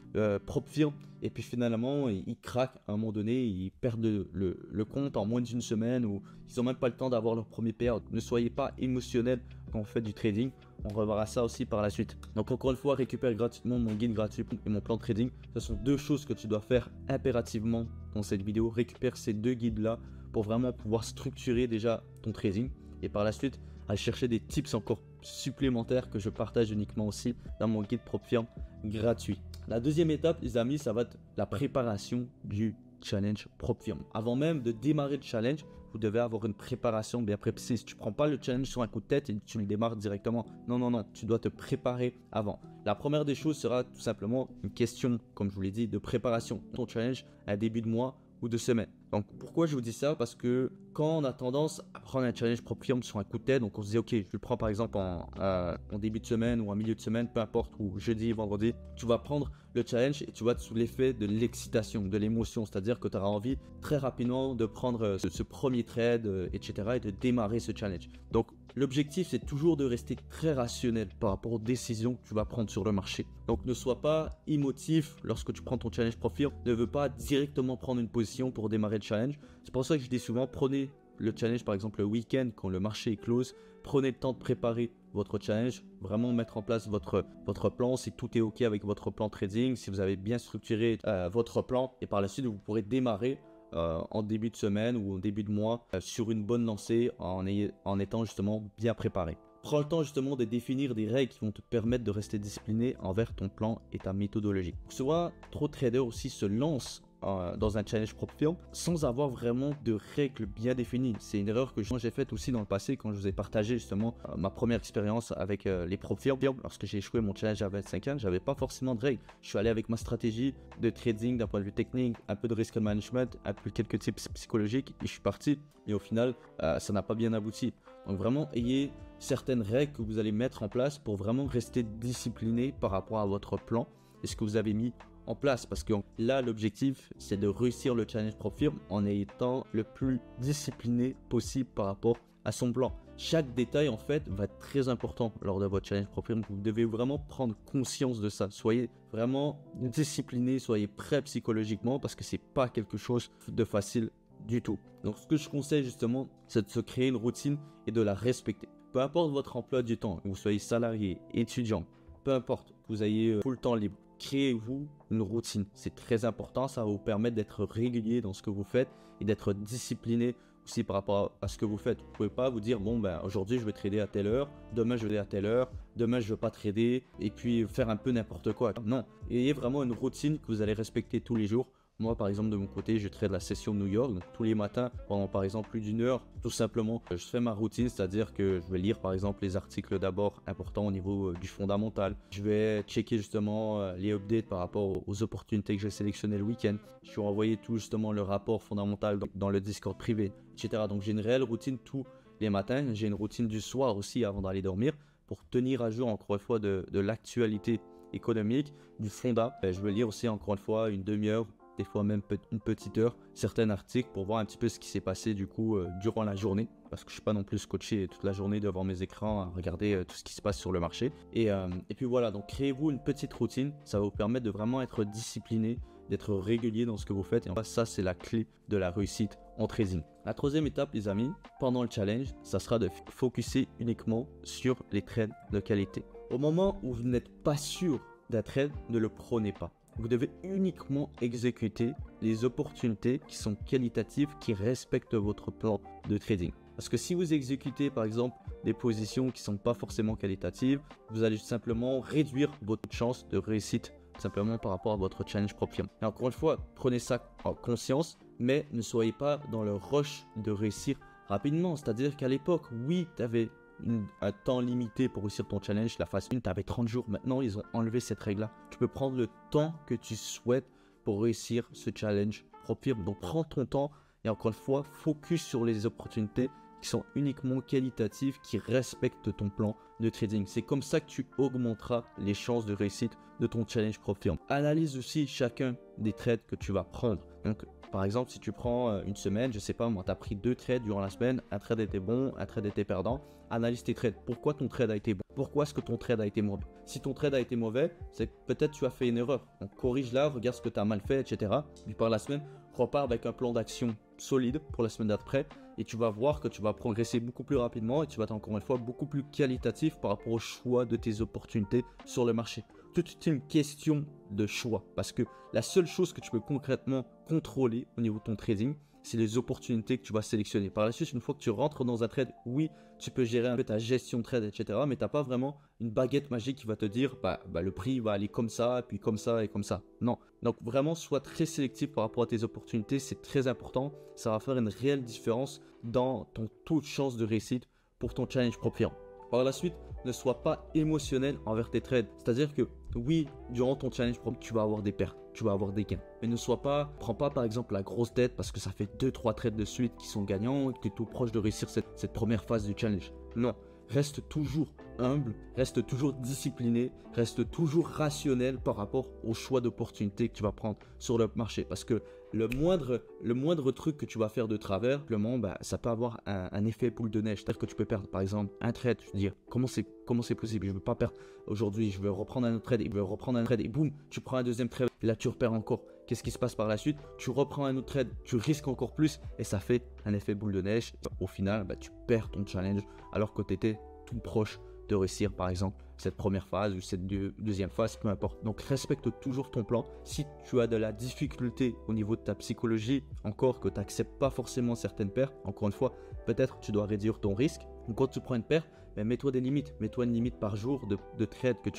propre firme. Et puis finalement, ils craquent à un moment donné, ils perdent le compte en moins d'une semaine ou ils n'ont même pas le temps d'avoir leur premier payout. Ne soyez pas émotionnel quand on fait du trading. On reverra ça aussi par la suite. Donc encore une fois, récupère gratuitement mon guide gratuit et mon plan de trading. Ce sont deux choses que tu dois faire impérativement dans cette vidéo. Récupère ces deux guides-là pour vraiment pouvoir structurer déjà ton trading et par la suite aller chercher des tips encore supplémentaires que je partage uniquement aussi dans mon guide propre firme gratuit. La deuxième étape les amis, ça va être la préparation du challenge propre firme. Avant même de démarrer le challenge, vous devez avoir une préparation bien précise. Tu ne prends pas le challenge sur un coup de tête et tu le démarres directement. Non, non, non, tu dois te préparer avant. La première des choses sera tout simplement une question, comme je vous l'ai dit, de préparation. Ton challenge à début de mois ou de semaine. Donc pourquoi je vous dis ça? Parce que quand on a tendance à prendre un challenge propre firme sur un coup de tête, donc on se dit ok, je le prends par exemple en début de semaine ou en milieu de semaine, peu importe, ou jeudi, vendredi, tu vas prendre le challenge et tu vas être sous l'effet de l'excitation, de l'émotion, c'est-à-dire que tu auras envie très rapidement de prendre ce premier trade, etc. et de démarrer ce challenge. Donc L'objectif, c'est toujours de rester très rationnel par rapport aux décisions que tu vas prendre sur le marché. Donc ne sois pas émotif lorsque tu prends ton challenge Pro-Firme. Ne veux pas directement prendre une position pour démarrer le challenge. C'est pour ça que je dis souvent, prenez le challenge par exemple le week-end quand le marché est close. Prenez le temps de préparer votre challenge, vraiment mettre en place votre plan, si tout est OK avec votre plan trading, si vous avez bien structuré votre plan, et par la suite vous pourrez démarrer en début de semaine ou en début de mois sur une bonne lancée en étant justement bien préparé. Prends le temps justement de définir des règles qui vont te permettre de rester discipliné envers ton plan et ta méthodologie. Souvent, trop de traders aussi se lancent dans un challenge Pro-Firme sans avoir vraiment de règles bien définies. C'est une erreur que j'ai faite aussi dans le passé quand je vous ai partagé justement ma première expérience avec les Pro-Firme. Lorsque j'ai échoué mon challenge à 25 ans, j'avais pas forcément de règles. Je suis allé avec ma stratégie de trading d'un point de vue technique, un peu de risk management, un peu quelques tips psychologiques et je suis parti. Et au final, ça n'a pas bien abouti. Donc vraiment, ayez certaines règles que vous allez mettre en place pour vraiment rester discipliné par rapport à votre plan et ce que vous avez mis en place, parce que là l'objectif c'est de réussir le challenge Pro-Firme en étant le plus discipliné possible par rapport à son plan. Chaque détail en fait va être très important lors de votre challenge Pro-Firme. Vous devez vraiment prendre conscience de ça. Soyez vraiment discipliné, soyez prêt psychologiquement parce que c'est pas quelque chose de facile du tout. Donc ce que je conseille justement, c'est de se créer une routine et de la respecter. Peu importe votre emploi du temps, que vous soyez salarié, étudiant, peu importe, que vous ayez full temps libre, créez-vous une routine. C'est très important, ça va vous permettre d'être régulier dans ce que vous faites et d'être discipliné aussi par rapport à ce que vous faites. Vous ne pouvez pas vous dire, bon ben aujourd'hui je vais trader à telle heure, demain je vais trader à telle heure, demain je ne vais pas trader et puis faire un peu n'importe quoi. Non, ayez vraiment une routine que vous allez respecter tous les jours. Moi, par exemple, de mon côté, je trade la session de New York. Donc, tous les matins, pendant par exemple plus d'une heure, tout simplement, je fais ma routine, c'est-à-dire que je vais lire par exemple les articles d'abord importants au niveau du fondamental. Je vais checker justement les updates par rapport aux opportunités que j'ai sélectionnées le week-end. Je vais envoyer tout justement le rapport fondamental dans le Discord privé, etc. Donc, j'ai une réelle routine tous les matins. J'ai une routine du soir aussi avant d'aller dormir pour tenir à jour encore une fois de l'actualité économique, du fonda. Je vais lire aussi encore une fois une demi-heure, des fois même une petite heure, certains articles pour voir un petit peu ce qui s'est passé du coup durant la journée, parce que je ne suis pas non plus scotché toute la journée devant mes écrans à regarder tout ce qui se passe sur le marché. Et puis voilà, donc créez-vous une petite routine, ça va vous permettre de vraiment être discipliné, d'être régulier dans ce que vous faites. Et en fait, ça, c'est la clé de la réussite en trading. La troisième étape, les amis, pendant le challenge, ça sera de focuser uniquement sur les trades de qualité. Au moment où vous n'êtes pas sûr d'un trade, ne le prenez pas. Vous devez uniquement exécuter les opportunités qui sont qualitatives, qui respectent votre plan de trading. Parce que si vous exécutez par exemple des positions qui ne sont pas forcément qualitatives, vous allez simplement réduire votre chance de réussite simplement par rapport à votre challenge Pro-Firme. Et encore une fois, prenez ça en conscience, mais ne soyez pas dans le rush de réussir rapidement. C'est-à-dire qu'à l'époque, oui, tu avais un temps limité pour réussir ton challenge. La phase 1, tu avais 30 jours. Maintenant, ils ont enlevé cette règle-là. Tu peux prendre le temps que tu souhaites pour réussir ce challenge Pro-Firme. Donc, prends ton temps et encore une fois, focus sur les opportunités qui sont uniquement qualitatives, qui respectent ton plan de trading. C'est comme ça que tu augmenteras les chances de réussite de ton challenge Pro-Firme. Analyse aussi chacun des trades que tu vas prendre. Donc, par exemple, si tu prends une semaine, je sais pas moi, tu as pris 2 trades durant la semaine, un trade était bon, un trade était perdant, analyse tes trades. Pourquoi ton trade a été bon? Pourquoi est-ce que ton trade a été mauvais? Si ton trade a été mauvais, c'est que peut-être tu as fait une erreur. Donc corrige-la, regarde ce que tu as mal fait, etc. Puis par la semaine, repars avec un plan d'action solide pour la semaine d'après et tu vas voir que tu vas progresser beaucoup plus rapidement et tu vas être encore une fois beaucoup plus qualitatif par rapport au choix de tes opportunités sur le marché. Tout est une question de choix parce que la seule chose que tu peux concrètement contrôler au niveau de ton trading, c'est les opportunités que tu vas sélectionner. Par la suite, une fois que tu rentres dans un trade, oui, tu peux gérer un peu ta gestion de trade, etc. Mais tu n'as pas vraiment une baguette magique qui va te dire le prix va aller comme ça, puis comme ça et comme ça. Non. Donc vraiment, sois très sélectif par rapport à tes opportunités. C'est très important. Ça va faire une réelle différence dans ton taux de chance de réussite pour ton challenge Pro-Firme. Par la suite, ne sois pas émotionnel envers tes trades. C'est-à-dire que oui, durant ton challenge Pro, tu vas avoir des pertes, tu vas avoir des gains. Mais prends pas par exemple la grosse tête parce que ça fait 2-3 trades de suite qui sont gagnants et que tu es tout proche de réussir cette première phase du challenge. Non, reste toujours humble, reste toujours discipliné, reste toujours rationnel par rapport au choix d'opportunités que tu vas prendre sur le marché. Parce que le moindre truc que tu vas faire de travers, simplement, bah, ça peut avoir un effet boule de neige. C'est-à-dire que tu peux perdre, par exemple, un trade. Tu te dis, comment c'est possible? Je ne veux pas perdre aujourd'hui, je veux reprendre un autre trade, et boum, tu prends un deuxième trade, et là tu repères encore. Qu'est-ce qui se passe par la suite? Tu reprends un autre trade, tu risques encore plus, et ça fait un effet boule de neige. Au final, bah, tu perds ton challenge, alors que tu étais tout proche de réussir, par exemple, cette première phase ou cette deuxième phase, peu importe. Donc respecte toujours ton plan. Si tu as de la difficulté au niveau de ta psychologie, encore que tu n'acceptes pas forcément certaines pertes, encore une fois, peut-être tu dois réduire ton risque. Donc quand tu prends une perte, mets-toi des limites. Mets-toi une limite par jour de trade que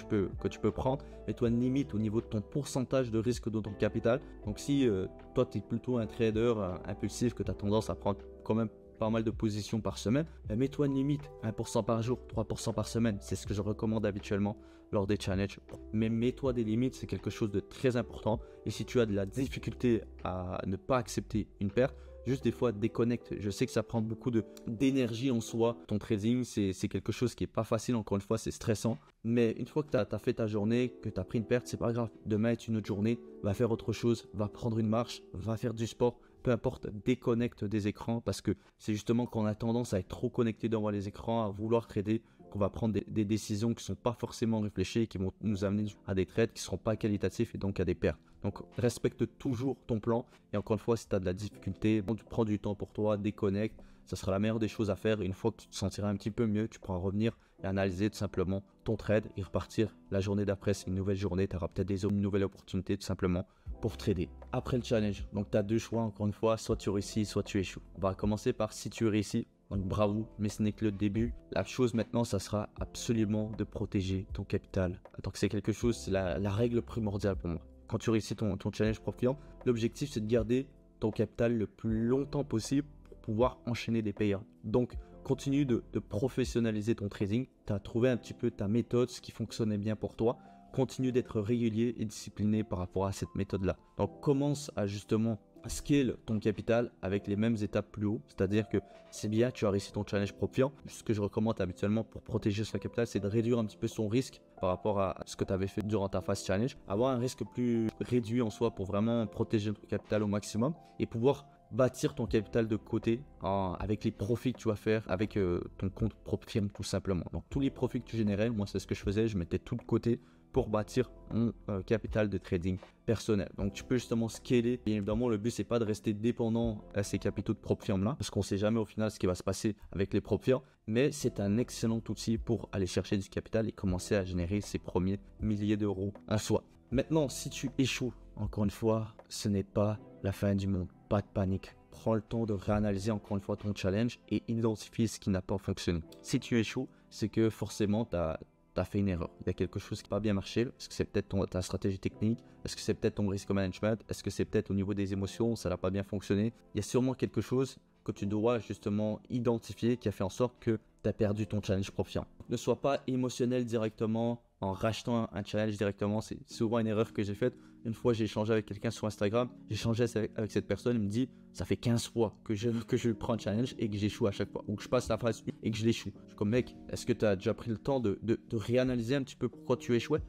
tu peux prendre. Mets-toi une limite au niveau de ton pourcentage de risque de ton capital. Donc si toi tu es plutôt un trader impulsif, que tu as tendance à prendre quand même pas mal de positions par semaine, mets-toi une limite, 1% par jour, 3% par semaine. C'est ce que je recommande habituellement lors des challenges. Mais mets-toi des limites, c'est quelque chose de très important. Et si tu as de la difficulté à ne pas accepter une perte, juste des fois déconnecte. Je sais que ça prend beaucoup d'énergie en soi. Ton trading, c'est quelque chose qui n'est pas facile. Encore une fois, c'est stressant. Mais une fois que tu as fait ta journée, que tu as pris une perte, c'est pas grave. Demain est une autre journée. Va faire autre chose. Va prendre une marche. Va faire du sport. Peu importe, déconnecte des écrans, parce que c'est justement quand on a tendance à être trop connecté devant les écrans, à vouloir trader, qu'on va prendre des décisions qui ne sont pas forcément réfléchies, qui vont nous amener à des trades qui ne seront pas qualitatifs et donc à des pertes. Donc respecte toujours ton plan, et encore une fois, si tu as de la difficulté, tu prends du temps pour toi, déconnecte, ça sera la meilleure des choses à faire. Une fois que tu te sentiras un petit peu mieux, tu pourras revenir et analyser tout simplement ton trade et repartir la journée d'après. C'est une nouvelle journée, tu auras peut-être une nouvelle opportunité tout simplement pour trader. Après le challenge, donc tu as deux choix encore une fois, soit tu réussis, soit tu échoues. On va commencer par si tu réussis. Donc bravo, mais ce n'est que le début. La chose maintenant, ça sera absolument de protéger ton capital. Donc c'est quelque chose, c'est la règle primordiale pour moi. Quand tu réussis ton challenge profitant, l'objectif c'est de garder ton capital le plus longtemps possible pour pouvoir enchaîner des payeurs. Donc continue de professionnaliser ton trading. Tu as trouvé un petit peu ta méthode, ce qui fonctionnait bien pour toi. Continue d'être régulier et discipliné par rapport à cette méthode-là. Donc commence à justement scale ton capital avec les mêmes étapes plus haut. C'est-à-dire que c'est bien, tu as réussi ton challenge profiant. Ce que je recommande habituellement pour protéger son capital, c'est de réduire un petit peu son risque par rapport à ce que tu avais fait durant ta phase challenge. Avoir un risque plus réduit en soi pour vraiment protéger ton capital au maximum et pouvoir bâtir ton capital de côté avec les profits que tu vas faire avec ton compte propre firme tout simplement. Donc tous les profits que tu générais, moi c'est ce que je faisais, je mettais tout de côté pour bâtir un capital de trading personnel. Donc tu peux justement scaler. Et évidemment, le but c'est pas de rester dépendant à ces capitaux de propre firme là, parce qu'on sait jamais au final ce qui va se passer avec les propres firmes, mais c'est un excellent outil pour aller chercher du capital et commencer à générer ses premiers milliers d'euros en soi. Maintenant, si tu échoues, encore une fois, ce n'est pas la fin du monde. Pas de panique. Prends le temps de réanalyser encore une fois ton challenge et identifier ce qui n'a pas fonctionné. Si tu échoues, c'est que forcément tu as fait une erreur. Il y a quelque chose qui n'a pas bien marché. Est-ce que c'est peut-être ta stratégie technique? Est-ce que c'est peut-être ton risk management? Est-ce que c'est peut-être au niveau des émotions? Ça n'a pas bien fonctionné. Il y a sûrement quelque chose que tu dois justement identifier qui a fait en sorte que tu as perdu ton challenge profiant. Ne sois pas émotionnel directement en rachetant un challenge directement. C'est souvent une erreur que j'ai faite. Une fois, j'ai échangé avec quelqu'un sur Instagram. J'ai échangé avec cette personne. Il me dit, ça fait 15 fois que je prends un challenge et que j'échoue à chaque fois. Ou que je passe la phase 1 et que je l'échoue. Je suis comme, mec, est-ce que tu as déjà pris le temps de réanalyser un petit peu pourquoi tu échouais?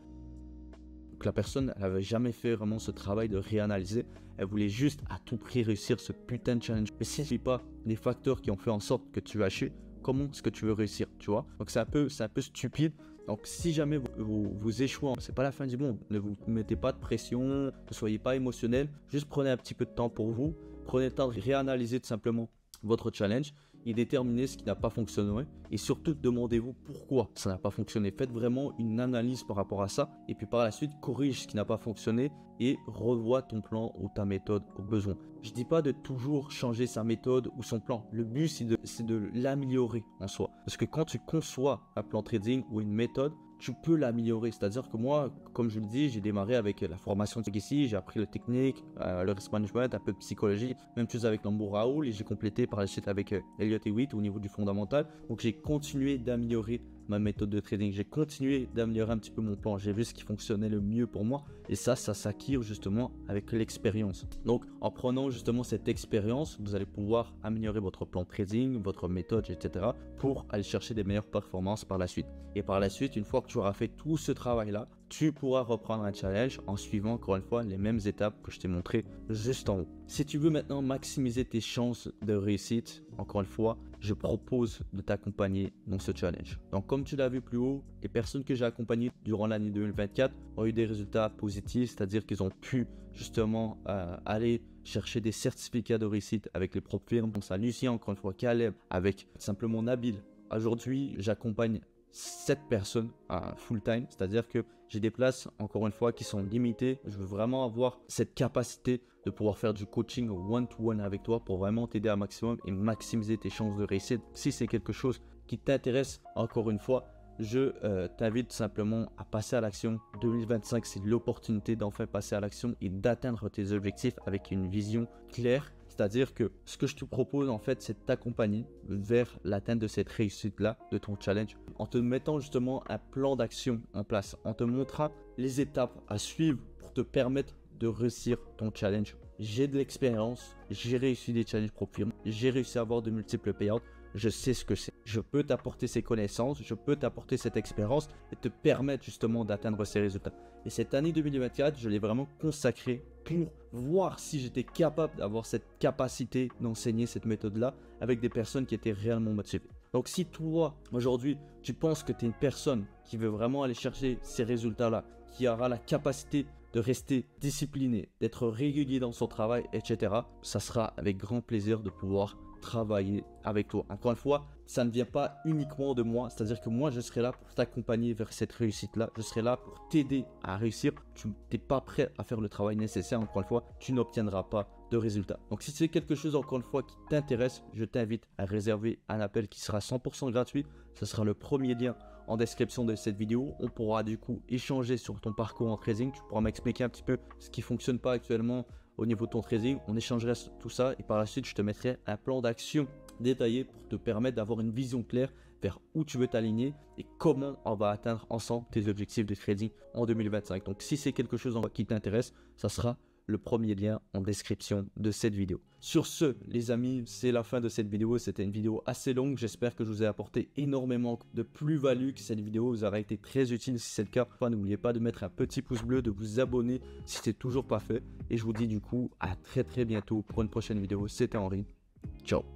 Donc la personne, elle n'avait jamais fait vraiment ce travail de réanalyser. Elle voulait juste à tout prix réussir ce putain de challenge. Mais si ce n'est pas les facteurs qui ont fait en sorte que tu as échoué, comment est-ce que tu veux réussir, tu vois? Donc c'est un peu stupide. Donc si jamais vous échouez, c'est pas la fin du monde. Ne vous mettez pas de pression, ne soyez pas émotionnel. Juste prenez un petit peu de temps pour vous. Prenez le temps de réanalyser tout simplement votre challenge et déterminer ce qui n'a pas fonctionné. Et surtout, demandez-vous pourquoi ça n'a pas fonctionné. Faites vraiment une analyse par rapport à ça. Et puis par la suite, corrige ce qui n'a pas fonctionné et revois ton plan ou ta méthode au besoin. Je dis pas de toujours changer sa méthode ou son plan. Le but, c'est de l'améliorer en soi. Parce que quand tu conçois un plan trading ou une méthode, tu peux l'améliorer. C'est-à-dire que moi, comme je le dis, j'ai démarré avec la formation de ici, j'ai appris le technique, le risk management, un peu de psychologie, même chose avec Lambo Raoul et j'ai complété par la suite avec Elliott Hewitt au niveau du fondamental. Donc j'ai continué d'améliorer ma méthode de trading. J'ai continué d'améliorer un petit peu mon plan. J'ai vu ce qui fonctionnait le mieux pour moi. Et ça s'acquiert justement avec l'expérience. Donc, en prenant justement cette expérience, vous allez pouvoir améliorer votre plan de trading, votre méthode, etc. pour aller chercher des meilleures performances par la suite. Et par la suite, une fois que tu auras fait tout ce travail-là, tu pourras reprendre un challenge en suivant encore une fois les mêmes étapes que je t'ai montré juste en haut. Si tu veux maintenant maximiser tes chances de réussite, encore une fois, je propose de t'accompagner dans ce challenge. Donc comme tu l'as vu plus haut, les personnes que j'ai accompagnées durant l'année 2024 ont eu des résultats positifs, c'est-à-dire qu'ils ont pu justement aller chercher des certificats de réussite avec les propres firmes. Donc ça, Lucien, encore une fois, Caleb, avec simplement Nabil. Aujourd'hui, j'accompagne 7 personnes à full time, c'est-à-dire que j'ai des places encore une fois qui sont limitées. Je veux vraiment avoir cette capacité de pouvoir faire du coaching one-to-one avec toi pour vraiment t'aider à maximum et maximiser tes chances de réussite. Si c'est quelque chose qui t'intéresse, encore une fois, je t'invite simplement à passer à l'action. 2025, c'est l'opportunité d'enfin passer à l'action et d'atteindre tes objectifs avec une vision claire. C'est-à-dire que ce que je te propose en fait, c'est de t'accompagner vers l'atteinte de cette réussite-là, de ton challenge, en te mettant justement un plan d'action en place, en te montrant les étapes à suivre pour te permettre de réussir ton challenge. J'ai de l'expérience, j'ai réussi des challenges propres firmes, j'ai réussi à avoir de multiples payouts, je sais ce que c'est. Je peux t'apporter ces connaissances, je peux t'apporter cette expérience et te permettre justement d'atteindre ces résultats. Et cette année 2024, je l'ai vraiment consacrée pour voir si j'étais capable d'avoir cette capacité d'enseigner cette méthode-là avec des personnes qui étaient réellement motivées. Donc si toi, aujourd'hui, tu penses que tu es une personne qui veut vraiment aller chercher ces résultats-là, qui aura la capacité de rester discipliné, d'être régulier dans son travail, etc., ça sera avec grand plaisir de pouvoir travailler avec toi. Encore une fois, ça ne vient pas uniquement de moi, c'est-à-dire que moi je serai là pour t'accompagner vers cette réussite-là, je serai là pour t'aider à réussir. Tu n'es pas prêt à faire le travail nécessaire, encore une fois, tu n'obtiendras pas de résultats. Donc si c'est quelque chose encore une fois qui t'intéresse, je t'invite à réserver un appel qui sera 100% gratuit. Ce sera le premier lien en description de cette vidéo. On pourra du coup échanger sur ton parcours en trading, tu pourras m'expliquer un petit peu ce qui ne fonctionne pas actuellement au niveau de ton trading, on échangerait tout ça et par la suite je te mettrai un plan d'action détaillé pour te permettre d'avoir une vision claire vers où tu veux t'aligner et comment on va atteindre ensemble tes objectifs de trading en 2025. Donc si c'est quelque chose qui t'intéresse, ça sera le premier lien en description de cette vidéo. Sur ce, les amis, c'est la fin de cette vidéo. C'était une vidéo assez longue. J'espère que je vous ai apporté énormément de plus-value, que cette vidéo vous aura été très utile si c'est le cas. Enfin, n'oubliez pas de mettre un petit pouce bleu, de vous abonner si c'est toujours pas fait. Et je vous dis du coup à très bientôt pour une prochaine vidéo. C'était Henri. Ciao.